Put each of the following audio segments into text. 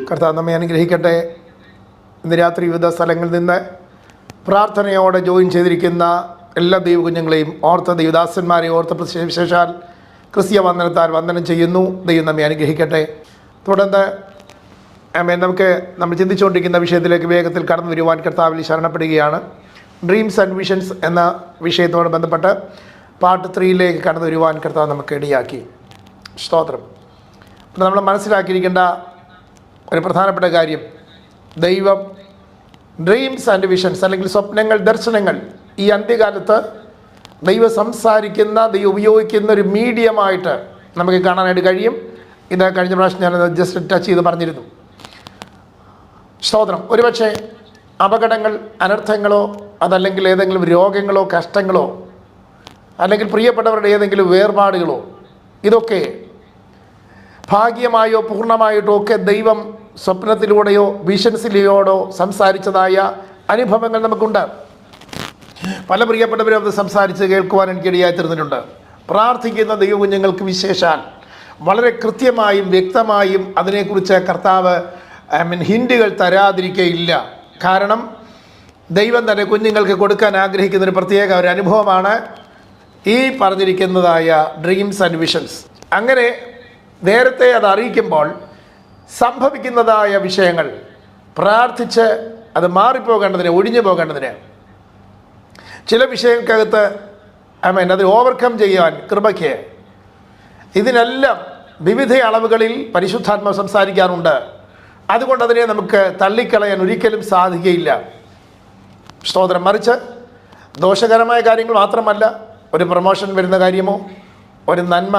കർത്താവ് നമ്മെ അനുഗ്രഹിക്കട്ടെ. ഇന്ന് രാത്രി വിവിധ സ്ഥലങ്ങളിൽ നിന്ന് പ്രാർത്ഥനയോടെ ജോയിൻ ചെയ്തിരിക്കുന്ന എല്ലാ ദൈവകുഞ്ഞുങ്ങളെയും ഓർത്ത ദൈവദാസന്മാരെയും ഓർത്ത വിശേഷാൽ ക്രിസ്തീയ വന്ദനത്താൽ വന്ദനം ചെയ്യുന്നു. ദൈവം നമ്മെ അനുഗ്രഹിക്കട്ടെ. തുടർന്ന് നമ്മൾ ചിന്തിച്ചുകൊണ്ടിരിക്കുന്ന വിഷയത്തിലേക്ക് വേഗത്തിൽ കടന്നു വരുവാൻ കർത്താവിൽ ശരണപ്പെടുകയാണ്. ഡ്രീംസ് ആൻഡ് വിഷൻസ് എന്ന വിഷയത്തോട് ബന്ധപ്പെട്ട് പാർട്ട് 3 കടന്നു വരുവാൻ കർത്താവ് നമുക്ക് ഇടയാക്കി. സ്തോത്രം. അപ്പോൾ നമ്മൾ മനസ്സിലാക്കിയിരിക്കേണ്ട ഒരു പ്രധാനപ്പെട്ട കാര്യം, ദൈവം ഡ്രീംസ് ആൻഡ് വിഷൻസ് അല്ലെങ്കിൽ സ്വപ്നങ്ങൾ, ദർശനങ്ങൾ ഈ അന്ത്യകാലത്ത് ദൈവം സംസാരിക്കുന്ന, ദൈവം ഉപയോഗിക്കുന്ന ഒരു മീഡിയമായിട്ട് നമുക്ക് കാണാനായിട്ട് കഴിയും. ഇത് കഴിഞ്ഞ പ്രാവശ്യം ഞാനത് ജസ്റ്റ് ടച്ച് ചെയ്ത് പറഞ്ഞിരുന്നു. സ്തോത്രം. ഒരുപക്ഷെ അപകടങ്ങൾ, അനർത്ഥങ്ങളോ അതല്ലെങ്കിൽ ഏതെങ്കിലും രോഗങ്ങളോ കഷ്ടങ്ങളോ അല്ലെങ്കിൽ പ്രിയപ്പെട്ടവരുടെ ഏതെങ്കിലും വേർപാടുകളോ ഇതൊക്കെ ഭാഗ്യമായോ പൂർണ്ണമായിട്ടോ ഒക്കെ ദൈവം സ്വപ്നത്തിലൂടെയോ വിഷൻസിലൂടെയോ സംസാരിച്ചതായ അനുഭവങ്ങൾ നമുക്കുണ്ട്. പല പ്രിയപ്പെട്ടവരും അത് സംസാരിച്ച് കേൾക്കുവാൻ എനിക്കിടയായി തീർന്നിട്ടുണ്ട്. പ്രാർത്ഥിക്കുന്ന ദൈവകുഞ്ഞുങ്ങൾക്ക് വിശേഷാൽ വളരെ കൃത്യമായും വ്യക്തമായും അതിനെക്കുറിച്ച് കർത്താവ് ഹിൻഡുകൾ തരാതിരിക്കയില്ല. കാരണം ദൈവം തന്നെ കുഞ്ഞുങ്ങൾക്ക് കൊടുക്കാൻ ആഗ്രഹിക്കുന്ന ഒരു പ്രത്യേക ഒരു അനുഭവമാണ് ഈ പറഞ്ഞിരിക്കുന്നതായ ഡ്രീംസ് ആൻഡ് വിഷൻസ്. അങ്ങനെ നേരത്തെ അത് അറിയിക്കുമ്പോൾ സംഭവിക്കുന്നതായ വിഷയങ്ങൾ പ്രാർത്ഥിച്ച് അത് മാറിപ്പോകേണ്ടതിന്, ഒഴിഞ്ഞു പോകേണ്ടതിന്, ചില വിഷയങ്ങൾക്കകത്ത് അത് ഓവർകം ചെയ്യാൻ കൃപയ്ക്ക് ഇതിനെല്ലാം വിവിധ അളവുകളിൽ പരിശുദ്ധാത്മാവ് സംസാരിക്കാറുണ്ട്. അതുകൊണ്ട് അതിനെ നമുക്ക് തള്ളിക്കളയാൻ ഒരിക്കലും സാധിക്കുകയില്ല. സ്തോത്രം. മറിച്ച് ദോഷകരമായ കാര്യങ്ങൾ മാത്രമല്ല, ഒരു പ്രൊമോഷൻ വരുന്ന കാര്യമോ, ഒരു നന്മ,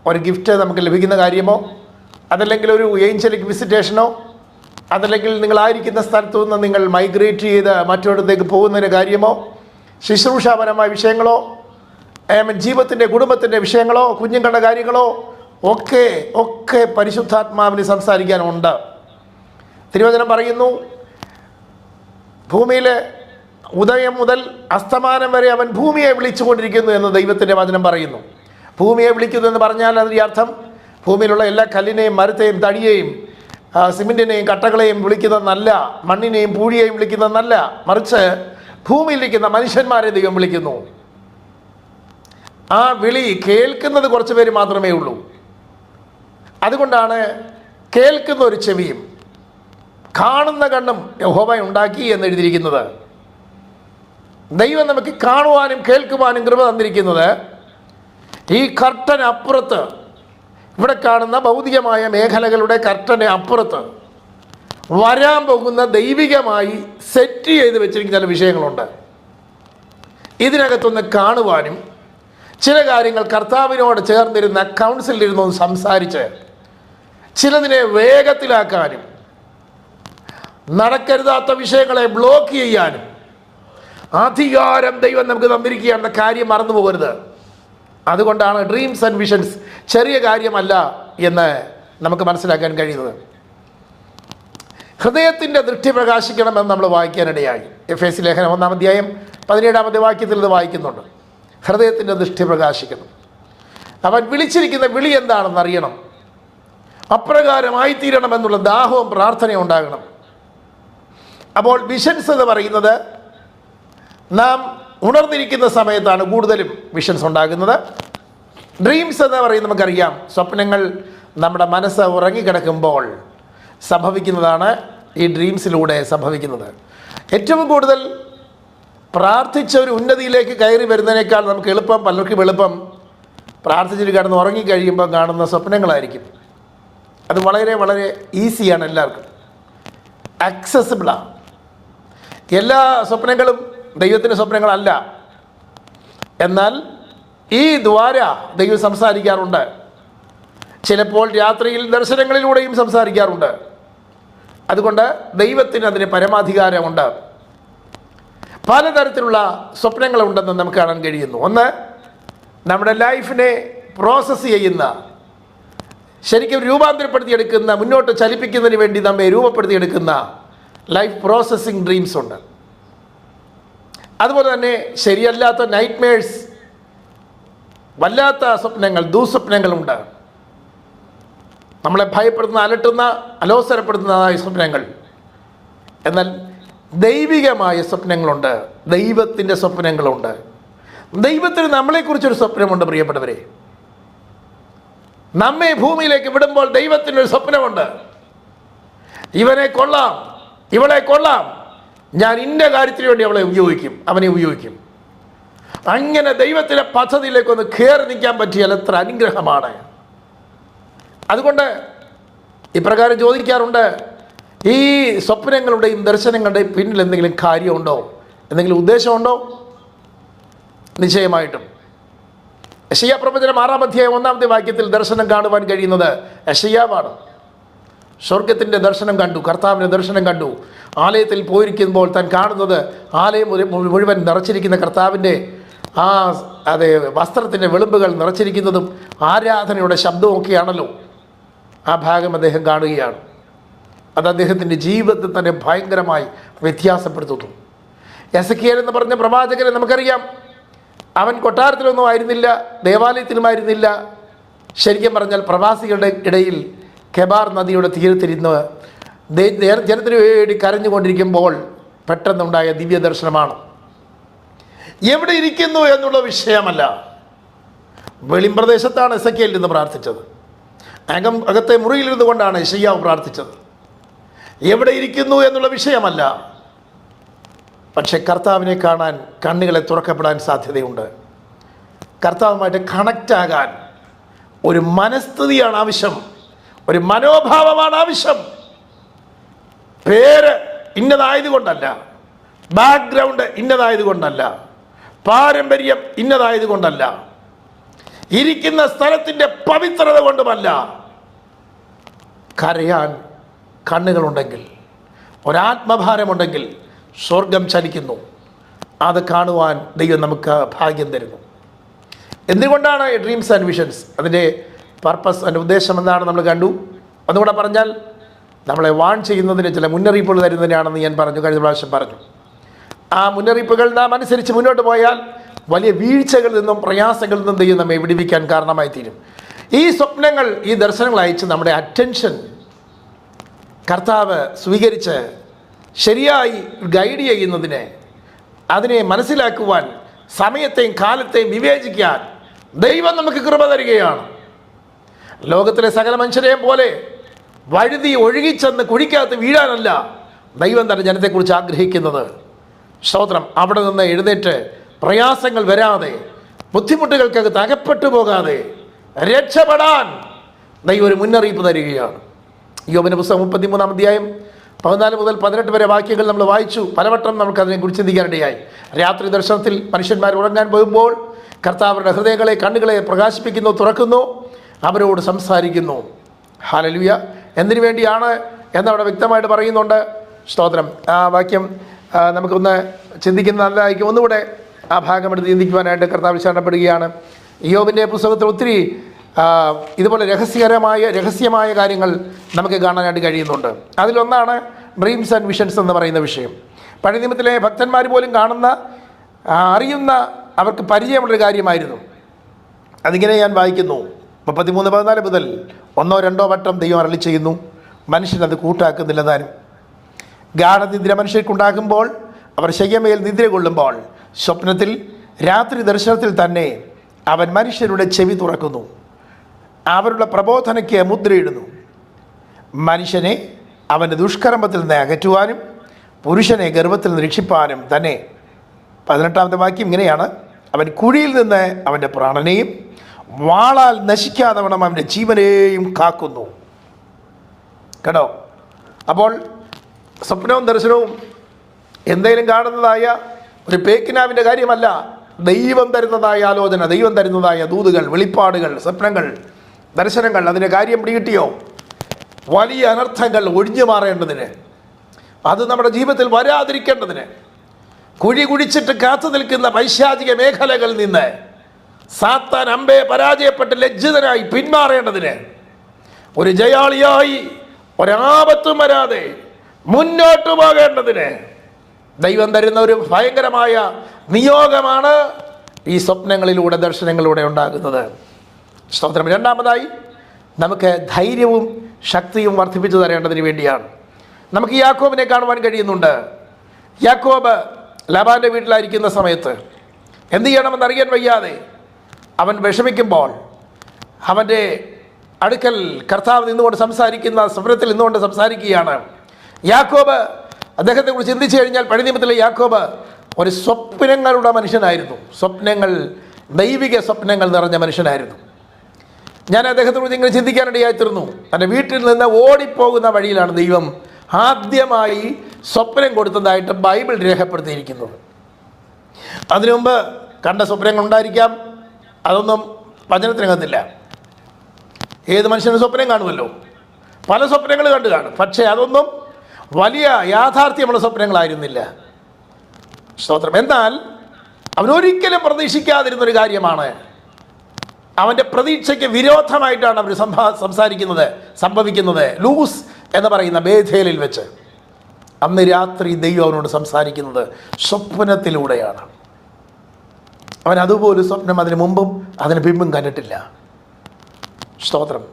ഒരു ഗിഫ്റ്റ് നമുക്ക് ലഭിക്കുന്ന കാര്യമോ, അതല്ലെങ്കിൽ ഒരു ഏഞ്ചലിക് വിസിറ്റേഷനോ, അതല്ലെങ്കിൽ നിങ്ങളായിരിക്കുന്ന സ്ഥലത്തു നിന്ന് നിങ്ങൾ മൈഗ്രേറ്റ് ചെയ്ത് മറ്റൊരിടത്തേക്ക് പോകുന്നതിന് കാര്യമോ, ശുശ്രൂഷാപരമായ വിഷയങ്ങളോ, ജീവിതത്തിൻ്റെ കുടുംബത്തിൻ്റെ വിഷയങ്ങളോ, കുഞ്ഞുങ്ങളുടെ കാര്യങ്ങളോ ഒക്കെ പരിശുദ്ധാത്മാവിന് സംസാരിക്കാനുണ്ട്. തിരുവചനം പറയുന്നു, ഭൂമിയിലെ ഉദയം മുതൽ അസ്തമാനം വരെ അവൻ ഭൂമിയെ വിളിച്ചുകൊണ്ടിരിക്കുന്നു എന്ന് ദൈവത്തിൻ്റെ വചനം പറയുന്നു. ഭൂമിയെ വിളിക്കുന്നു എന്ന് പറഞ്ഞാൽ അതിൻ്റെ അർത്ഥം ഭൂമിയിലുള്ള എല്ലാ കല്ലിനെയും മരത്തെയും തടിയെയും സിമെൻറ്റിനെയും കട്ടകളെയും വിളിക്കുന്നതെന്നല്ല, മണ്ണിനെയും പൂഴിയെയും വിളിക്കുന്നതെന്നല്ല, മറിച്ച് ഭൂമിയിലിരിക്കുന്ന മനുഷ്യന്മാരെ ദൈവം വിളിക്കുന്നു. ആ വിളി കേൾക്കുന്നത് കുറച്ച് പേര് മാത്രമേ ഉള്ളൂ. അതുകൊണ്ടാണ് കേൾക്കുന്ന ഒരു ചെവിയും കാണുന്ന കണ്ണും യഹോവ ഉണ്ടാക്കി എന്ന് എഴുതിയിരിക്കുന്നത്. ദൈവം നമുക്ക് കാണുവാനും കേൾക്കുവാനും കൃപ തന്നിരിക്കുന്നത് ഈ കർട്ടന് അപ്പുറത്ത്, ഇവിടെ കാണുന്ന ഭൗതികമായ മേഖലകളുടെ കർട്ടന് അപ്പുറത്ത് വരാൻ പോകുന്ന ദൈവികമായി സെറ്റ് ചെയ്ത് വെച്ചിരിക്കുന്ന ചില വിഷയങ്ങളുണ്ട്. ഇതിനകത്തൊന്ന് കാണുവാനും ചില കാര്യങ്ങൾ കർത്താവിനോട് ചേർന്നിരുന്ന കൗൺസിലിരുന്നൊന്ന് സംസാരിച്ച് ചിലതിനെ വേഗത്തിലാക്കാനും നടക്കരുതാത്ത വിഷയങ്ങളെ ബ്ലോക്ക് ചെയ്യാനും അധികാരം ദൈവം നമുക്ക് തന്നിരിക്കുകയാണെന്ന കാര്യം മറന്നു പോകരുത്. അതുകൊണ്ടാണ് ഡ്രീംസ് ആൻഡ് വിഷൻസ് ചെറിയ കാര്യമല്ല എന്ന് നമുക്ക് മനസ്സിലാക്കാൻ കഴിയുന്നത്. ഹൃദയത്തിൻ്റെ ദൃഷ്ടി പ്രകാശിക്കണമെന്ന് നമ്മൾ വായിക്കാനിടയായി. എഫേസ്യ ലേഖനം 1-ാം അധ്യായം 17-ാമത്തെ വാക്യത്തിൽ ഇത് വായിക്കുന്നുണ്ട്. ഹൃദയത്തിൻ്റെ ദൃഷ്ടി പ്രകാശിക്കണം. അവൻ വിളിച്ചിരിക്കുന്ന വിളി എന്താണെന്ന് അറിയണം. അപ്രകാരമായിത്തീരണമെന്നുള്ള ദാഹവും പ്രാർത്ഥനയും ഉണ്ടാകണം. അപ്പോൾ വിഷൻസ് എന്ന് പറയുന്നത് നാം ഉണർന്നിരിക്കുന്ന സമയത്താണ് കൂടുതലും വിഷൻസ് ഉണ്ടാകുന്നത്. ഡ്രീംസ് എന്ന് പറയുന്നത് നമുക്കറിയാം, സ്വപ്നങ്ങൾ നമ്മുടെ മനസ്സ് ഉറങ്ങിക്കിടക്കുമ്പോൾ സംഭവിക്കുന്നതാണ് ഈ ഡ്രീംസിലൂടെ സംഭവിക്കുന്നത്. ഏറ്റവും കൂടുതൽ പ്രാർത്ഥിച്ച ഒരു ഉന്നതിയിലേക്ക് കയറി വരുന്നതിനേക്കാൾ നമുക്ക് എളുപ്പം, പലർക്കും എളുപ്പം പ്രാർത്ഥിച്ചിട്ട് കിടന്ന് ഉറങ്ങിക്കഴിയുമ്പോൾ കാണുന്ന സ്വപ്നങ്ങളായിരിക്കും. അത് വളരെ വളരെ ഈസിയാണ്, എല്ലാവർക്കും ആക്സസിബിളാണ്. എല്ലാ സ്വപ്നങ്ങളും ദൈവത്തിൻ്റെ സ്വപ്നങ്ങളല്ല. എന്നാൽ ഈ ദ്വാര ദൈവം സംസാരിക്കാറുണ്ട്. ചിലപ്പോൾ രാത്രിയിൽ ദർശനങ്ങളിലൂടെയും സംസാരിക്കാറുണ്ട്. അതുകൊണ്ട് ദൈവത്തിന് അതിന് പരമാധികാരമുണ്ട്. പലതരത്തിലുള്ള സ്വപ്നങ്ങളുണ്ടെന്ന് നമുക്ക് കാണാൻ കഴിയുന്നു. ഒന്ന്, നമ്മുടെ ലൈഫിനെ പ്രോസസ്സ് ചെയ്യുന്ന, ശരിക്കും രൂപാന്തരപ്പെടുത്തിയെടുക്കുന്ന, മുന്നോട്ട് ചലിപ്പിക്കുന്നതിന് വേണ്ടി നമ്മെ രൂപപ്പെടുത്തിയെടുക്കുന്ന ലൈഫ് പ്രോസസ്സിങ് ഡ്രീംസ് ഉണ്ട്. അതുപോലെ തന്നെ ശരിയല്ലാത്ത നൈറ്റ്മേഴ്സ്, വല്ലാത്ത സ്വപ്നങ്ങൾ, ദുസ്വപ്നങ്ങളുണ്ട്. നമ്മളെ ഭയപ്പെടുത്തുന്ന, അലട്ടുന്ന, അലോസരപ്പെടുത്തുന്നതായ സ്വപ്നങ്ങൾ. എന്നാൽ ദൈവികമായ സ്വപ്നങ്ങളുണ്ട്, ദൈവത്തിൻ്റെ സ്വപ്നങ്ങളുണ്ട്. ദൈവത്തിന് നമ്മളെക്കുറിച്ചൊരു സ്വപ്നമുണ്ട് പ്രിയപ്പെട്ടവരെ. നമ്മെ ഭൂമിയിലേക്ക് വിടുമ്പോൾ ദൈവത്തിനൊരു സ്വപ്നമുണ്ട്. ഇവനെ കൊള്ളാം, ഇവളെ കൊള്ളാം, ഞാൻ ഇന്ന കാര്യത്തിന് വേണ്ടി അവളെ ഉപയോഗിക്കും, അവനെ ഉപയോഗിക്കും. അങ്ങനെ ദൈവത്തിൻ്റെ പദ്ധതിയിലേക്കൊന്ന് കയറി നിൽക്കാൻ പറ്റിയാൽ എത്ര അനുഗ്രഹമാണ്. അതുകൊണ്ട് ഇപ്രകാരം ചോദിക്കാറുണ്ട്, ഈ സ്വപ്നങ്ങളുടെയും ദർശനങ്ങളുടെയും പിന്നിൽ എന്തെങ്കിലും കാര്യമുണ്ടോ, എന്തെങ്കിലും ഉദ്ദേശമുണ്ടോ? നിശ്ചയമായിട്ടും യെശയ്യാ പ്രവചനം 6-ാം അധ്യായം 1-ാമത്തെ വാക്യത്തിൽ ദർശനം കാണുവാൻ കഴിയുന്നത് യെശയ്യാവാണ്. സ്വർഗത്തിൻ്റെ ദർശനം കണ്ടു, കർത്താവിൻ്റെ ദർശനം കണ്ടു. ആലയത്തിൽ പോയിരിക്കുമ്പോൾ താൻ കാണുന്നത് ആലയം മുഴുവൻ നിറച്ചിരിക്കുന്ന കർത്താവിൻ്റെ വസ്ത്രത്തിൻ്റെ വെളുമ്പുകൾ നിറച്ചിരിക്കുന്നതും ആരാധനയുടെ ശബ്ദമൊക്കെയാണല്ലോ. ആ ഭാഗം അദ്ദേഹം കാണുകയാണ്. അത് അദ്ദേഹത്തിൻ്റെ ജീവിതത്തിൽ തന്നെ ഭയങ്കരമായി വ്യത്യാസപ്പെടുത്തുന്നു. എസെക്കിയേൽ എന്ന് പറഞ്ഞ പ്രവാചകനെ നമുക്കറിയാം. അവൻ കൊട്ടാരത്തിലൊന്നും ആയിരുന്നില്ല, ദേവാലയത്തിലുമായിരുന്നില്ല. ശരിക്കും പറഞ്ഞാൽ പ്രവാസികളുടെ ഇടയിൽ കെബാർ നദിയുടെ തീരത്തിരുന്ന് ജനത്തിന് വേണ്ടി കരഞ്ഞുകൊണ്ടിരിക്കുമ്പോൾ പെട്ടെന്നുണ്ടായ ദിവ്യ ദർശനമാണ്. എവിടെ ഇരിക്കുന്നു എന്നുള്ള വിഷയമല്ല. വെളിമ്പ്രദേശത്താണ് എസെക്കിയേൽ നിന്ന് പ്രാർത്ഥിച്ചത്. അകത്തെ മുറിയിലിരുന്നു കൊണ്ടാണ് യെശയ്യാവ് പ്രാർത്ഥിച്ചത്. എവിടെ ഇരിക്കുന്നു എന്നുള്ള വിഷയമല്ല. പക്ഷെ കർത്താവിനെ കാണാൻ കണ്ണുകളെ തുറക്കപ്പെടാൻ സാധ്യതയുണ്ട്. കർത്താവുമായിട്ട് കണക്റ്റാകാൻ ഒരു മനസ്ഥിതിയാണ് ആവശ്യം, ഒരു മനോഭാവമാണ് ആവശ്യം. പേര് ഇന്നതായതുകൊണ്ടല്ല, ബാക്ക്ഗ്രൗണ്ട് ഇന്നതായതുകൊണ്ടല്ല, പാരമ്പര്യം ഇന്നതായതുകൊണ്ടല്ല, ഇരിക്കുന്ന സ്ഥലത്തിൻ്റെ പവിത്രത കൊണ്ടുമല്ല. കരയാൻ കണ്ണുകളുണ്ടെങ്കിൽ, ഒരാത്മഭാരമുണ്ടെങ്കിൽ സ്വർഗം ചലിക്കുന്നു. അത് കാണുവാൻ ദൈവം നമുക്ക് ഭാഗ്യം തരുന്നു. എന്തുകൊണ്ടാണ് ഡ്രീംസ് ആൻഡ് വിഷൻസ്? അതിൻ്റെ പർപ്പസ്, അതിൻ്റെ ഉദ്ദേശം എന്താണ് നമ്മൾ കണ്ടു. അതുകൂടെ പറഞ്ഞാൽ നമ്മളെ വാൺ ചെയ്യുന്നതിന് ചില മുന്നറിയിപ്പുകൾ തരുന്നതിനാണെന്ന് ഞാൻ പറഞ്ഞു, കഴിഞ്ഞ പ്രാവശ്യം പറഞ്ഞു. ആ മുന്നറിയിപ്പുകൾ നാം അനുസരിച്ച് മുന്നോട്ട് പോയാൽ വലിയ വീഴ്ചകളിൽ നിന്നും പ്രയാസങ്ങളിൽ നിന്നും ദൈവം നമ്മെ വിടുവിക്കാൻ കാരണമായി തീരും. ഈ സ്വപ്നങ്ങൾ, ഈ ദർശനങ്ങൾ അയച്ച് നമ്മുടെ അറ്റൻഷൻ കർത്താവ് സ്വീകരിച്ച് ശരിയായി ഗൈഡ് ചെയ്യുന്നതിന്, അതിനെ മനസ്സിലാക്കുവാൻ, സമയത്തെയും കാലത്തെയും വിവേചിക്കാൻ ദൈവം നമുക്ക് കൃപ തരികയാണ്. ലോകത്തിലെ സകല മനുഷ്യരെയും പോലെ വഴുതി ഒഴുകിച്ചെന്ന് കുഴിക്കകത്ത് വീഴാനല്ല ദൈവം തൻ്റെ ജനത്തെക്കുറിച്ച് ആഗ്രഹിക്കുന്നത്. സ്തോത്രം. അവിടെ നിന്ന് എഴുന്നേറ്റ് പ്രയാസങ്ങൾ വരാതെ, ബുദ്ധിമുട്ടുകൾക്കകത്ത് അകപ്പെട്ടു പോകാതെ രക്ഷപ്പെടാൻ ദൈവം ഒരു മുന്നറിയിപ്പ് തരികയാണ്. യോബിന്റെ പുസ്തകം 33-ാം അധ്യായം 14 മുതൽ 18 വരെ വാക്യങ്ങൾ നമ്മൾ വായിച്ചു. പലവട്ടം നമുക്ക് അതിനെക്കുറിച്ച് ചിന്തിക്കാനിടയായി. രാത്രി ദർശനത്തിൽ മനുഷ്യന്മാർ ഉറങ്ങാൻ പോകുമ്പോൾ കർത്താവരുടെ ഹൃദയങ്ങളെ, കണ്ണുകളെ പ്രകാശിപ്പിക്കുന്നു, തുറക്കുന്നു, അവരോട് സംസാരിക്കുന്നു. ഹല്ലേലൂയ. എന്തിനു വേണ്ടിയാണ് എന്നവിടെ വ്യക്തമായിട്ട് പറയുന്നുണ്ട്. സ്തോത്രം. ആ വാക്യം നമുക്കൊന്ന് ചിന്തിക്കുന്ന നല്ലതായിരിക്കും. ഒന്നുകൂടെ ആ ഭാഗം എടുത്ത് ചിന്തിക്കുവാനായിട്ട് കർത്താവ് ശരണപ്പെടുകയാണ്. യോബിൻ്റെ പുസ്തകത്തിൽ ഒത്തിരി ഇതുപോലെ രഹസ്യമായ കാര്യങ്ങൾ നമുക്ക് കാണാനായിട്ട് കഴിയുന്നുണ്ട്. അതിലൊന്നാണ് ഡ്രീംസ് ആൻഡ് വിഷൻസ് എന്ന് പറയുന്ന വിഷയം. പഴയ നിയമത്തിലെ ഭക്തന്മാർ പോലും കാണുന്ന, അറിയുന്ന, അവർക്ക് പരിചയമുള്ളൊരു കാര്യമായിരുന്നു. അതിങ്ങനെ ഞാൻ വായിക്കുന്നു. 33:14 മുതൽ 1-2 വട്ടം ദൈവം അരുളി ചെയ്യുന്നു, മനുഷ്യനത് കൂട്ടാക്കുന്നില്ല താനും. ഗാഠനിദ്ര മനുഷ്യർക്കുണ്ടാകുമ്പോൾ, അവർ ശയ്യമേൽ നിദ്ര കൊള്ളുമ്പോൾ, സ്വപ്നത്തിൽ രാത്രി ദർശനത്തിൽ തന്നെ അവൻ മനുഷ്യരുടെ ചെവി തുറക്കുന്നു, അവരുടെ പ്രബോധനയ്ക്ക് മുദ്രയിടുന്നു. മനുഷ്യനെ അവൻ്റെ ദുഷ്കർമ്മത്തിൽ നിന്ന് അകറ്റുവാനും പുരുഷനെ ഗർഭത്തിൽ നിന്ന് രക്ഷിപ്പാനും തന്നെ. 18-ാമത്തെ വാക്യം ഇങ്ങനെയാണ്, അവൻ കുഴിയിൽ നിന്ന് അവൻ്റെ പ്രാണനെയും വാളാൽ നശിക്കാതെ വണ്ണം അവൻ്റെ ജീവനെയും കാക്കുന്നു. കേട്ടോ? അപ്പോൾ സ്വപ്നവും ദർശനവും എന്തെങ്കിലും കാണുന്നതായ ഒരു പേക്കിനാവിൻ്റെ കാര്യമല്ല. ദൈവം തരുന്നതായ ആലോചന, ദൈവം തരുന്നതായ ദൂതുകൾ, വെളിപ്പാടുകൾ, സ്വപ്നങ്ങൾ, ദർശനങ്ങൾ. അതിൻ്റെ കാര്യം പിടികിട്ടിയോ? വലിയ അനർത്ഥങ്ങൾ ഒഴിഞ്ഞു മാറേണ്ടതിന്, അത് നമ്മുടെ ജീവിതത്തിൽ വരാതിരിക്കേണ്ടതിന്, കുഴി കുഴിച്ചിട്ട് കാത്തു നിൽക്കുന്ന പൈശാചിക മേഖലകളിൽ നിന്ന് സാത്താൻ അമ്പയെ പരാജയപ്പെട്ട് ലജ്ജിതനായി പിന്മാറേണ്ടതിന്, ഒരു ജയാളിയായി ഒരാപത്തും വരാതെ മുന്നോട്ട് പോകേണ്ടതിന് ദൈവം തരുന്ന ഒരു ഭയങ്കരമായ നിയോഗമാണ് ഈ സ്വപ്നങ്ങളിലൂടെ, ദർശനങ്ങളിലൂടെ ഉണ്ടാകുന്നത്. സ്തോത്രം. രണ്ടാമതായി നമുക്ക് ധൈര്യവും ശക്തിയും വർദ്ധിപ്പിച്ചു തരേണ്ടതിന് വേണ്ടിയാണ്. നമുക്ക് യാക്കോബിനെ കാണുവാൻ കഴിയുന്നുണ്ട്. യാക്കോബ് ലാബാൻ്റെ വീട്ടിലായിരിക്കുന്ന സമയത്ത് എന്ത് ചെയ്യണമെന്നറിയാൻ വയ്യാതെ അവൻ വിഷമിക്കുമ്പോൾ അവൻ്റെ അടുക്കൽ കർത്താവ് നിന്നുകൊണ്ട് സംസാരിക്കുന്ന സ്വപ്നത്തിൽ നിന്നുകൊണ്ട് സംസാരിക്കുകയാണ്. യാക്കോബ് അദ്ദേഹത്തെക്കുറിച്ച് ചിന്തിച്ചു കഴിഞ്ഞാൽ പഴയ നിയമത്തിലെ യാക്കോബ് ഒരു സ്വപ്നങ്ങളുടെ മനുഷ്യനായിരുന്നു. സ്വപ്നങ്ങൾ, ദൈവിക സ്വപ്നങ്ങൾ നിറഞ്ഞ മനുഷ്യനായിരുന്നു. ഞാൻ അദ്ദേഹത്തെക്കുറിച്ച് ഇങ്ങനെ ചിന്തിക്കാനിടയായിത്തീർന്നു. തൻ്റെ വീട്ടിൽ നിന്ന് ഓടിപ്പോകുന്ന വഴിയിലാണ് ദൈവം ആദ്യമായി സ്വപ്നം കൊടുത്തതായിട്ട് ബൈബിൾ രേഖപ്പെടുത്തിയിരിക്കുന്നത്. അതിനു മുമ്പ് കണ്ട സ്വപ്നങ്ങൾ ഉണ്ടായിരിക്കാം, അതൊന്നും വചനത്തിനകത്തില്ല. ഏത് മനുഷ്യനും സ്വപ്നം കാണുമല്ലോ, പല സ്വപ്നങ്ങൾ കണ്ടു കാണും. പക്ഷേ അതൊന്നും വലിയ യാഥാർത്ഥ്യമുള്ള സ്വപ്നങ്ങളായിരുന്നില്ല. സ്തോത്രം. എന്നാൽ അവനൊരിക്കലും പ്രതീക്ഷിക്കാതിരുന്നൊരു കാര്യമാണ്, അവൻ്റെ പ്രതീക്ഷയ്ക്ക് വിരോധമായിട്ടാണ് അവർ സംഭവിക്കുന്നത്. ലൂസ് എന്ന് പറയുന്ന ബേഥേലിൽ വെച്ച് അന്ന് രാത്രി ദൈവം അവനോട് സംസാരിക്കുന്നത് സ്വപ്നത്തിലൂടെയാണ്. അവൻ അതുപോലെ സ്വപ്നം അതിന് മുമ്പും അതിന് പിമ്പും കണ്ടിട്ടില്ല. സ്തോത്രം.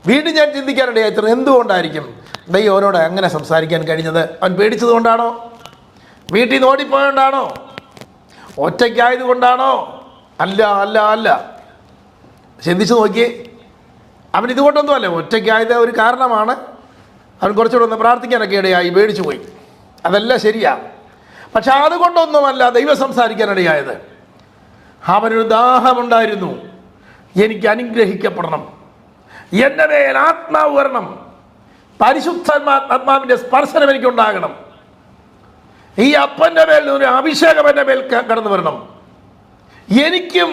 വീണ്ടും ഞാൻ ചിന്തിക്കാനിടയായി, എന്തുകൊണ്ടായിരിക്കും ദൈവം അവനോട് അങ്ങനെ സംസാരിക്കാൻ കഴിഞ്ഞത്? അവൻ പേടിച്ചത് കൊണ്ടാണോ? വീട്ടിൽ നിന്ന് ഓടിപ്പോയോണ്ടാണോ? ഒറ്റയ്ക്കായത് കൊണ്ടാണോ? അല്ല അല്ല അല്ല. ചിന്തിച്ചു നോക്കിയേ. അവൻ ഇതുകൊണ്ടൊന്നും അല്ല, ഒറ്റയ്ക്കായത് ഒരു കാരണമാണ്. അവൻ കുറച്ചുകൂടെ ഒന്ന് പ്രാർത്ഥിക്കാനൊക്കെ ഇടയായി, പേടിച്ചു പോയി. അതെല്ലാം ശരിയാ. പക്ഷെ അതുകൊണ്ടൊന്നുമല്ല ദൈവം സംസാരിക്കാനിടയായത്. അവനൊരു ദാഹമുണ്ടായിരുന്നു. എനിക്ക് അനുഗ്രഹിക്കപ്പെടണം, എൻ്റെ മേൽ ആത്മാവ് വരണം, പരിശുദ്ധാത്മാവിൻ്റെ സ്പർശനം എനിക്കുണ്ടാകണം, ഈ അപ്പൻ്റെ മേൽ ഒരു അഭിഷേകം എൻ്റെ മേൽ കടന്നു വരണം, എനിക്കും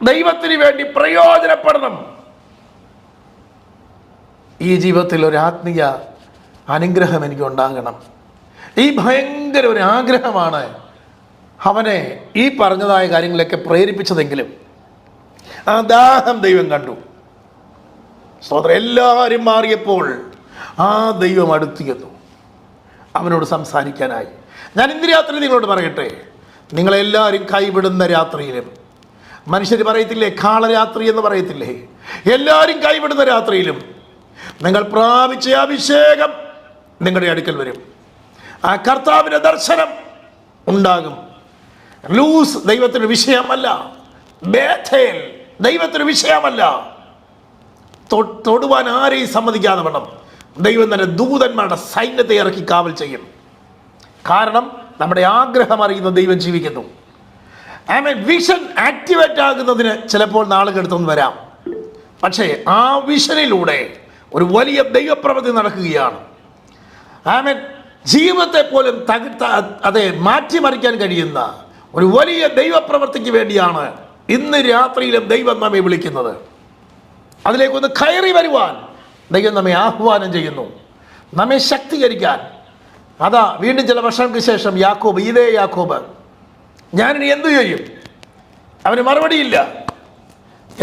ദൈവത്തിന് വേണ്ടി പ്രയോജനപ്പെടണം, ഈ ജീവിതത്തിൽ ഒരു ആത്മീയ അനുഗ്രഹം എനിക്കുണ്ടാകണം. ഈ ഭയങ്കര ഒരു ആഗ്രഹമാണ് അവനെ ഈ പറഞ്ഞതായ കാര്യങ്ങളൊക്കെ പ്രേരിപ്പിച്ചതെങ്കിലും ആ ദാഹം ദൈവം കണ്ടു. സ്തോത്രം. എല്ലാവരും മാറിയപ്പോൾ ആ ദൈവം അടുത്തു ചെന്നു അവനോട് സംസാരിക്കാനായി. ഞാൻ ഇന്ന് രാത്രി നിങ്ങളോട് പറയട്ടെ, നിങ്ങളെല്ലാവരും കൈവിടുന്ന രാത്രിയിലും, മനുഷ്യർ പറയത്തില്ലേ കാളരാത്രി എന്ന് പറയത്തില്ലേ, എല്ലാവരും കൈവിടുന്ന രാത്രിയിലും നിങ്ങൾ പ്രാപിച്ച അഭിഷേകം നിങ്ങളുടെ അടുക്കൽ വരും. ആ കർത്താവിൻ്റെ ദർശനം ഉണ്ടാകും. ലൂസ് ദൈവത്തിന് വിഷയമല്ല, ബേഥേൽ ദൈവത്തിന് വിഷയമല്ല. തൊടുവാൻ ആരെയും സമ്മതിക്കാതെ വേണം ദൈവം തന്നെ ദൂതന്മാരുടെ സൈന്യത്തെ ഇറക്കി കാവൽ ചെയ്യും. കാരണം നമ്മുടെ ആഗ്രഹം അറിയുന്ന ദൈവം ജീവിക്കുന്നു. വിഷൻ ആക്ടിവേറ്റ് ആകുന്നതിന് ചിലപ്പോൾ നാളുകെടുത്തൊന്നും വരാം. പക്ഷേ ആ വിഷനിലൂടെ ഒരു വലിയ ദൈവപ്രവൃത്തി നടക്കുകയാണ്. ജീവിതത്തെ പോലും അതെ മാറ്റിമറിക്കാൻ കഴിയുന്ന ഒരു വലിയ ദൈവപ്രവൃത്തിക്ക് വേണ്ടിയാണ് ഇന്ന് രാത്രിയിലും ദൈവം നമ്മെ വിളിക്കുന്നത്. അതിലേക്കൊന്ന് കയറി വരുവാൻ ദൈവം നമ്മെ ആഹ്വാനം ചെയ്യുന്നു, നമ്മെ ശക്തീകരിക്കാൻ. അതാ വീണ്ടും ചില വർഷങ്ങൾക്ക് ശേഷം ഇതേ യാക്കോബ് ഞാനിനി എന്തു ചെയ്യും? അവന് മറുപടിയില്ല.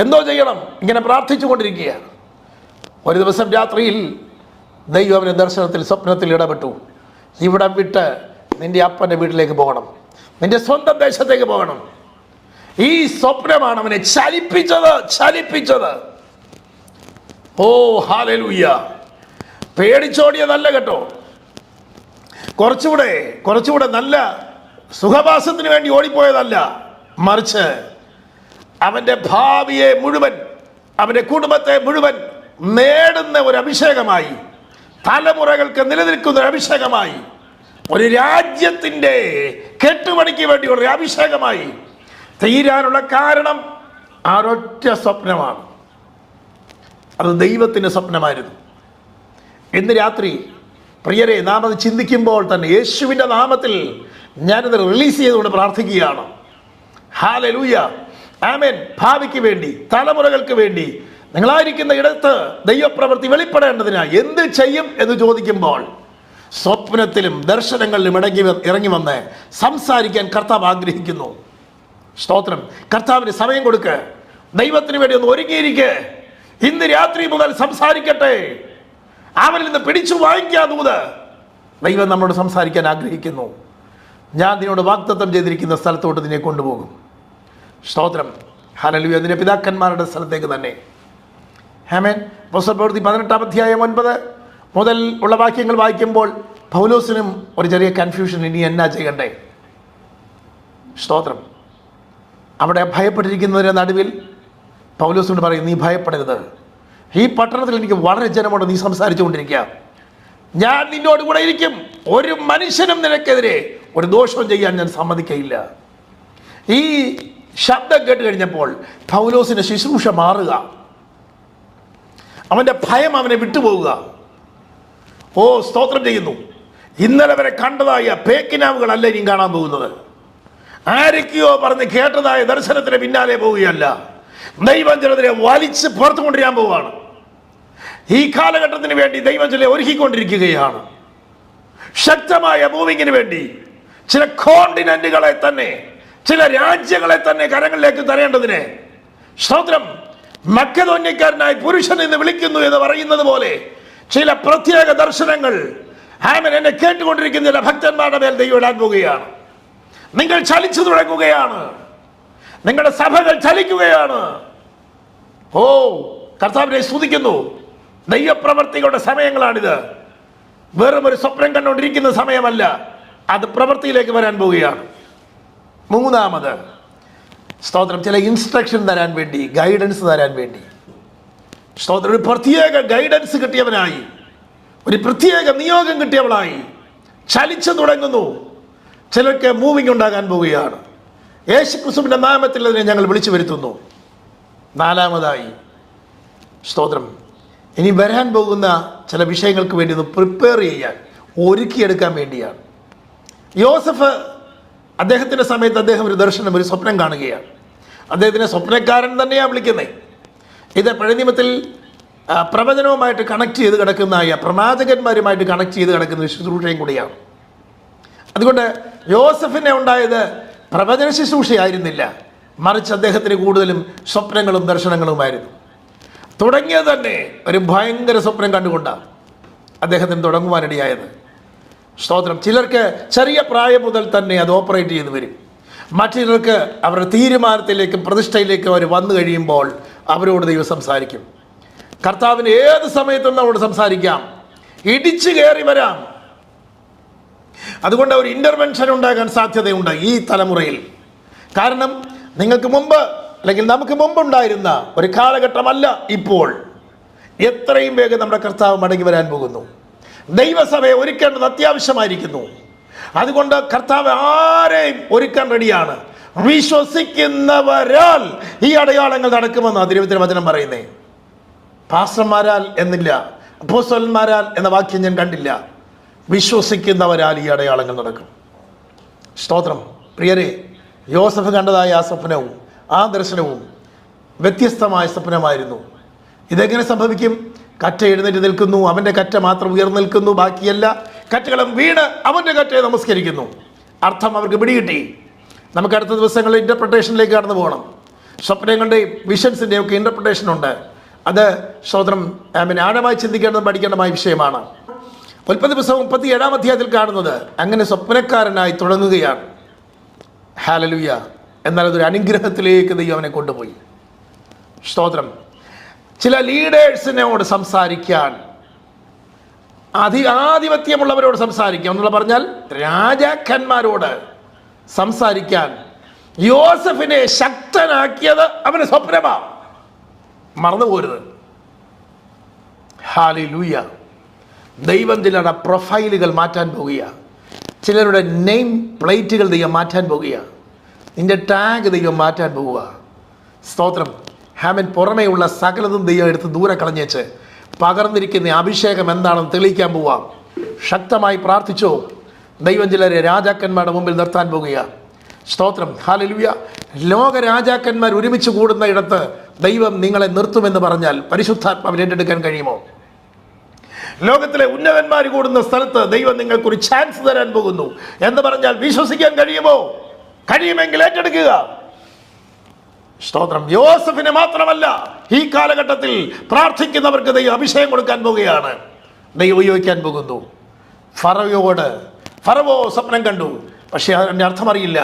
എന്തോ ചെയ്യണം, ഇങ്ങനെ പ്രാർത്ഥിച്ചു കൊണ്ടിരിക്കുക. ഒരു ദിവസം രാത്രിയിൽ ദൈവം അവൻ്റെ ദർശനത്തിൽ സ്വപ്നത്തിൽ ഇടപെട്ടു. ഇവിടം വിട്ട് നിൻ്റെ അപ്പൻ്റെ വീട്ടിലേക്ക് പോകണം, നിൻ്റെ സ്വന്തം ദേശത്തേക്ക് പോകണം. ഈ സ്വപ്നമാണ് അവനെ ചലിപ്പിച്ചത്. ഓ ഹല്ലേലൂയ. പേടിച്ചോടിയതല്ല കേട്ടോ, കുറച്ചുകൂടെ നല്ല സുഖവാസത്തിന് വേണ്ടി ഓടിപ്പോയതല്ല, മറിച്ച് അവൻ്റെ ഭാവിയെ മുഴുവൻ, അവൻ്റെ കുടുംബത്തെ മുഴുവൻ നേടുന്ന ഒരു അഭിഷേകമായി, തലമുറകൾക്ക് നിലനിൽക്കുന്ന ഒരു അഭിഷേകമായി, ഒരു രാജ്യത്തിൻ്റെ കെട്ടുപണിക്ക് വേണ്ടിയുള്ള ഒരു അഭിഷേകമായി തീരാനുള്ള കാരണം ആ ഒരൊറ്റ സ്വപ്നമാണ്. അത് ദൈവത്തിൻ്റെ സ്വപ്നമായിരുന്നു. ഇന്ന് രാത്രി പ്രിയരെ, നാം അത് ചിന്തിക്കുമ്പോൾ തന്നെ യേശുവിൻ്റെ നാമത്തിൽ ഞാനത് റിലീസ് ചെയ്തുകൊണ്ട് പ്രാർത്ഥിക്കുകയാണ്. ഹല്ലേലൂയ, ആമേൻ. ഭാവിക്ക് വേണ്ടി, തലമുറകൾക്ക് വേണ്ടി നിങ്ങളായിരിക്കുന്ന ഇടത്ത് ദൈവപ്രവൃത്തി വെളിപ്പെടേണ്ടതിനായി എന്ത് ചെയ്യും എന്ന് ചോദിക്കുമ്പോൾ സ്വപ്നത്തിലും ദർശനങ്ങളിലും ഇറങ്ങി വന്ന് സംസാരിക്കാൻ കർത്താവ് ആഗ്രഹിക്കുന്നു. സ്തോത്രം. കർത്താവിന് സമയം കൊടുക്ക്, ദൈവത്തിന് വേണ്ടി ഒന്ന് ഒരുങ്ങിയിരിക്കെ. ഇന്ന് രാത്രി മുതൽ സംസാരിക്കട്ടെ. അവനിൽ നിന്ന് പിടിച്ചു വാങ്ങിക്കാ ദൂത്. ദൈവം നമ്മോട് സംസാരിക്കാൻ ആഗ്രഹിക്കുന്നു. ഞാൻ നിന്നോട് വാഗ്ദത്തം ചെയ്തിരിക്കുന്ന സ്ഥലത്തോട്ട് നിന്നെ കൊണ്ടുപോകും. സ്തോത്രം. ഹല്ലേലൂയ. നിന്റെ പിതാക്കന്മാരുടെ സ്ഥലത്തേക്ക് തന്നെ. ആമേൻ. അപ്പോസ്തല പ്രവൃത്തി 18-ാം അധ്യായം 9 മുതൽ ഉള്ള വാക്യങ്ങൾ വായിക്കുമ്പോൾ പൗലോസിനും ഒരു ചെറിയ കൺഫ്യൂഷൻ, ഇനി എന്നാ ചെയ്യണ്ടേ? സ്തോത്രം. അവിടെ ഭയപ്പെട്ടിരിക്കുന്നതിൻ്റെ നടുവിൽ പൗലോസിനോട് പറയും, നീ ഭയപ്പെടരുത്, ഈ പട്ടണത്തിൽ എനിക്ക് വളരെ ജനമുണ്ട്, നീ സംസാരിച്ചു കൊണ്ടിരിക്കുക, ഞാൻ നിന്നോട് കൂടെ ഇരിക്കും, ഒരു മനുഷ്യനും നിനക്കെതിരെ ഒരു ദോഷവും ചെയ്യാൻ ഞാൻ സമ്മതിക്കയില്ല. ഈ ശബ്ദം കേട്ട് കഴിഞ്ഞപ്പോൾ പൗലോസിന്റെ ശുശ്രൂഷ മാറുക, അവൻ്റെ ഭയം അവനെ വിട്ടുപോവുക. ഓ സ്തോത്രം ചെയ്യുന്നു. ഇന്നലെ വരെ കണ്ടതായ പേക്കിനാവുകളല്ല ഇനിയും കാണാൻ പോകുന്നത്. ആരൊക്കെയോ പറഞ്ഞ് കേട്ടതായ ദർശനത്തിന് പിന്നാലെ പോവുകയല്ല, ദൈവജനത്തിനെ വലിച്ച് പുറത്തു കൊണ്ടുവരാൻ പോവുകയാണ്. ഈ കാലഘട്ടത്തിന് വേണ്ടി ദൈവജനെ ഒരുക്കിക്കൊണ്ടിരിക്കുകയാണ്. ശക്തമായ മൂവിങ്ങിന് വേണ്ടി ചില കോണ്ടിനെന്റുകളെ തന്നെ, ചില രാജ്യങ്ങളെ തന്നെ കരങ്ങളിലേക്ക് തരേണ്ടതിന്, സ്തോത്രം, മക്കെദോന്യക്കാരനായി പുരുഷൻ എന്ന് വിളിക്കുന്നു എന്ന് പറയുന്നത് പോലെ ചില പ്രത്യേക ദർശനങ്ങൾ ആമേൻ എന്നെ കേട്ടുകൊണ്ടിരിക്കുന്ന ചില ഭക്തന്മാരുടെ മേൽ ദൈവം ഇടാൻ പോവുകയാണ്. നിങ്ങൾ ചലിച്ചു തുടങ്ങുകയാണ്, നിങ്ങളുടെ സഭകൾ ചലിക്കുകയാണ്. ഓ കർത്താവിനെ സ്തുതിക്കുന്നു. ദൈവപ്രവർത്തികളുടെ സമയങ്ങളാണിത്. വെറും ഒരു സ്വപ്നം കണ്ടുകൊണ്ടിരിക്കുന്ന സമയമല്ല, അത് പ്രവൃത്തിയിലേക്ക് വരാൻ പോവുകയാണ്. മൂന്നാമത് സ്തോത്രം, ചില ഇൻസ്ട്രക്ഷൻ തരാൻ വേണ്ടി, ഗൈഡൻസ് തരാൻ വേണ്ടി, സ്തോത്രം, ഒരു പ്രത്യേക ഗൈഡൻസ് കിട്ടിയവനായി, ഒരു പ്രത്യേക നിയോഗം കിട്ടിയവളായി ചലിച്ചു തുടങ്ങുന്നു. ചിലർക്ക് മൂവിങ് ഉണ്ടാകാൻ പോവുകയാണ്. യേശുക്രിസ്തുവിന്റെ നാമത്തിൽ അതിനെ ഞങ്ങൾ വിളിച്ചു വരുത്തുന്നു. നാലാമതായി സ്തോത്രം, ഇനി വരാൻ പോകുന്ന ചില വിഷയങ്ങൾക്ക് വേണ്ടി ഒന്ന് പ്രിപ്പയർ ചെയ്യാൻ, ഒരുക്കിയെടുക്കാൻ വേണ്ടിയാണ്. യോസഫ് അദ്ദേഹത്തിൻ്റെ സമയത്ത് അദ്ദേഹം ഒരു ദർശനം, ഒരു സ്വപ്നം കാണുകയാണ്. അദ്ദേഹത്തിനെ സ്വപ്നക്കാരൻ തന്നെയാണ് വിളിക്കുന്നത്. ഇത് പഴയ നിയമത്തിൽ പ്രവചനവുമായിട്ട് കണക്ട് ചെയ്ത് കിടക്കുന്നതായ, പ്രവാചകന്മാരുമായിട്ട് കണക്ട് ചെയ്ത് കിടക്കുന്ന ഒരു ശുശ്രൂഷയും കൂടിയാണ്. അതുകൊണ്ട് യോസഫിനെ ഉണ്ടായത് പ്രവചന ശുശ്രൂഷയായിരുന്നില്ല, മറിച്ച് അദ്ദേഹത്തിന് കൂടുതലും സ്വപ്നങ്ങളും ദർശനങ്ങളുമായിരുന്നു. തുടങ്ങിയത് തന്നെ ഒരു ഭയങ്കര സ്വപ്നം കണ്ടുകൊണ്ടാണ് അദ്ദേഹത്തിന് തുടങ്ങുവാനിടയായത്. സ്തോത്രം. ചിലർക്ക് ചെറിയ പ്രായം മുതൽ തന്നെ അത് ഓപ്പറേറ്റ് ചെയ്ത് വരും. മറ്റു അവരുടെ തീരുമാനത്തിലേക്കും പ്രതിഷ്ഠയിലേക്കും അവർ വന്നു കഴിയുമ്പോൾ അവരോട് ദൈവം സംസാരിക്കും. കർത്താവിന് ഏത് സമയത്തും നമ്മളോട് സംസാരിക്കാം, ഇടിച്ചു കയറി വരാം. അതുകൊണ്ട് ഒരു ഇൻ്റർവെൻഷൻ ഉണ്ടാകാൻ സാധ്യതയുണ്ട് ഈ തലമുറയിൽ. കാരണം നിങ്ങൾക്ക് മുമ്പ്, അല്ലെങ്കിൽ നമുക്ക് മുമ്പുണ്ടായിരുന്ന ഒരു കാലഘട്ടമല്ല ഇപ്പോൾ. എത്രയും വേഗം നമ്മുടെ കർത്താവ് മടങ്ങി വരാൻ പോകുന്നു. ദൈവസഭയെ ഒരുക്കേണ്ടത് അത്യാവശ്യമായിരിക്കുന്നു. അതുകൊണ്ട് കർത്താവ് ആരെയും ഒരുക്കാൻ റെഡിയാണ്. വിശ്വസിക്കുന്നവരാൽ ഈ അടയാളങ്ങൾ നടക്കുമെന്ന് തിരുവചന വചനം പറയുന്നേ. പാസ്റ്റർമാരാൽ എന്നില്ല, അപ്പോസ്തലന്മാരാൽ എന്ന വാക്യം ഞാൻ കണ്ടില്ല. വിശ്വസിക്കുന്നവരാൽ ഈ അടയാളങ്ങൾ നടക്കും. സ്തോത്രം. പ്രിയരെ, യോസഫ് കണ്ടതായ ആ സ്വപ്നവും ആ ദർശനവും വ്യത്യസ്തമായ സ്വപ്നമായിരുന്നു. ഇതെങ്ങനെ സംഭവിക്കും? കറ്റ എഴുന്നേറ്റ് നിൽക്കുന്നു, അവൻ്റെ കറ്റ മാത്രം ഉയർന്നു നിൽക്കുന്നു, ബാക്കിയല്ല കറ്റകളും വീണ് അവൻ്റെ കറ്റയെ നമസ്കരിക്കുന്നു. അർത്ഥം അവർക്ക് പിടികിട്ടി. നമുക്ക് അടുത്ത ദിവസങ്ങളിൽ ഇൻ്റർപ്രിട്ടേഷനിലേക്ക് കടന്നു പോകണം. സ്വപ്നങ്ങളുടെയും വിഷൻസിൻ്റെയും ഒക്കെ ഇൻ്റർപ്രിട്ടേഷൻ ഉണ്ട്. അത് സ്തോത്രം ആഴമായി ചിന്തിക്കേണ്ടതും പഠിക്കേണ്ടതുമായ വിഷയമാണ്. ഉൽപ്പത്തി പുസ്തകം 37-ാം അധ്യായത്തിൽ കാണുന്നത് അങ്ങനെ സ്വപ്നക്കാരനായി തുടങ്ങുകയാണ്. ഹല്ലേലൂയ. എന്നാൽ അതൊരു അനുഗ്രഹത്തിലേക്ക് ദൈവം അവനെ കൊണ്ടുപോയി. സ്തോത്രം. ചില ലീഡേഴ്സിനോട് സംസാരിക്കാൻ, ആധിപത്യമുള്ളവരോട് സംസാരിക്കാം എന്നുള്ള പറഞ്ഞാൽ രാജാക്കന്മാരോട് സംസാരിക്കാൻ യോസഫിനെ ശക്തനാക്കിയത് അവന് സ്വപ്നമാണ്. മറന്നുപോരുത്. ഹല്ലേലൂയ. ദൈവം ചിലരുടെ പ്രൊഫൈലുകൾ മാറ്റാൻ പോവുകയാണ്. ചിലരുടെ നെയിം പ്ലേറ്റുകൾ ദൈവം മാറ്റാൻ പോവുകയാണ്. നിന്റെ ടാഗ് ദൈവം മാറ്റാൻ പോവുക. സ്തോത്രം. ഹാമൻ. പുറമേയുള്ള സകലതും ദൈവം എടുത്ത് ദൂരെ കളഞ്ഞേച്ച് പകർന്നിരിക്കുന്ന അഭിഷേകം എന്താണെന്ന് തെളിയിക്കാൻ പോവാം. ശക്തമായി പ്രാർത്ഥിച്ചോ. ദൈവം ചിലരെ രാജാക്കന്മാരുടെ മുമ്പിൽ നിർത്താൻ പോകുകയാണ്. സ്തോത്രം. ഹല്ലേലൂയ. ലോക രാജാക്കന്മാർ ഒരുമിച്ച് കൂടുന്ന ഇടത്ത് ദൈവം നിങ്ങളെ നിർത്തുമെന്ന് പറഞ്ഞാൽ പരിശുദ്ധാത്മാവിൽ ഏറ്റെടുക്കാൻ കഴിയുമോ? ലോകത്തിലെ ഉന്നതന്മാർ കൂടുന്ന സ്ഥലത്ത് ദൈവം നിങ്ങൾക്കൊരു ചാൻസ് തരാൻ പോകുന്നു എന്ന് പറഞ്ഞാൽ വിശ്വസിക്കാൻ കഴിയുമോ? കഴിയുമെങ്കിൽ ഏറ്റെടുക്കുക. സ്തോത്രം. യോസഫിനെ മാത്രമല്ല, ഈ കാലഘട്ടത്തിൽ പ്രാർത്ഥിക്കുന്നവർക്ക് ദൈവം അഭിഷേകം കൊടുക്കാൻ പോവുകയാണ്. ദൈവം ഉപയോഗിക്കാൻ പോകുന്നു. ഫറവോ സ്വപ്നം കണ്ടു, പക്ഷേ അതിൻ്റെ അർത്ഥം അറിയില്ല.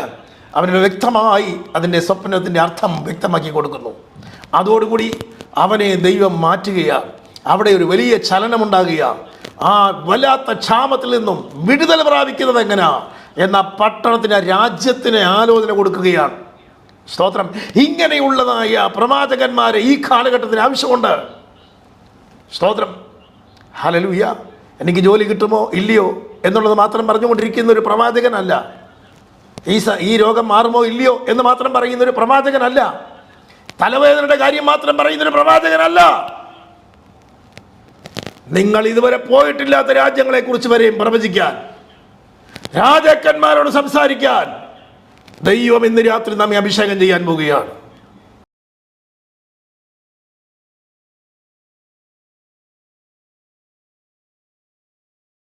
അവന് വ്യക്തമായി അതിൻ്റെ സ്വപ്നത്തിൻ്റെ അർത്ഥം വ്യക്തമാക്കി കൊടുക്കുന്നു. അതോടുകൂടി അവനെ ദൈവം മാറ്റുകയാണ്. അവിടെ ഒരു വലിയ ചലനമുണ്ടാകുകയാണ്. ആ വല്ലാത്ത ക്ഷാമത്തിൽ നിന്നും വിടുതൽ പ്രാപിക്കുന്നത് എങ്ങനെയാ എന്ന പട്ടണത്തിന്, രാജ്യത്തിന് ആലോചന കൊടുക്കുകയാണ്. സ്തോത്രം. ഇങ്ങനെയുള്ളതായ പ്രവാചകന്മാരെ ഈ കാലഘട്ടത്തിന് ആവശ്യമുണ്ട്. സ്തോത്രം. ഹല്ലേലൂയ. എനിക്ക് ജോലി കിട്ടുമോ ഇല്ലയോ എന്നുള്ളത് മാത്രം പറഞ്ഞുകൊണ്ടിരിക്കുന്ന ഒരു പ്രവാചകനല്ല. ഈ രോഗം മാറുമോ ഇല്ലയോ എന്ന് മാത്രം പറയുന്ന ഒരു പ്രവാചകനല്ല. തലവേദനയുടെ കാര്യം മാത്രം പറയുന്നൊരു പ്രവാചകനല്ല. നിങ്ങൾ ഇതുവരെ പോയിട്ടില്ലാത്ത രാജ്യങ്ങളെ കുറിച്ച് വരെയും പ്രവചിക്കാൻ, രാജാക്കന്മാരോട് സംസാരിക്കാൻ ദൈവം ഇന്ന് രാത്രി നമ്മെ അഭിഷേകം ചെയ്യാൻ പോവുകയാണ്.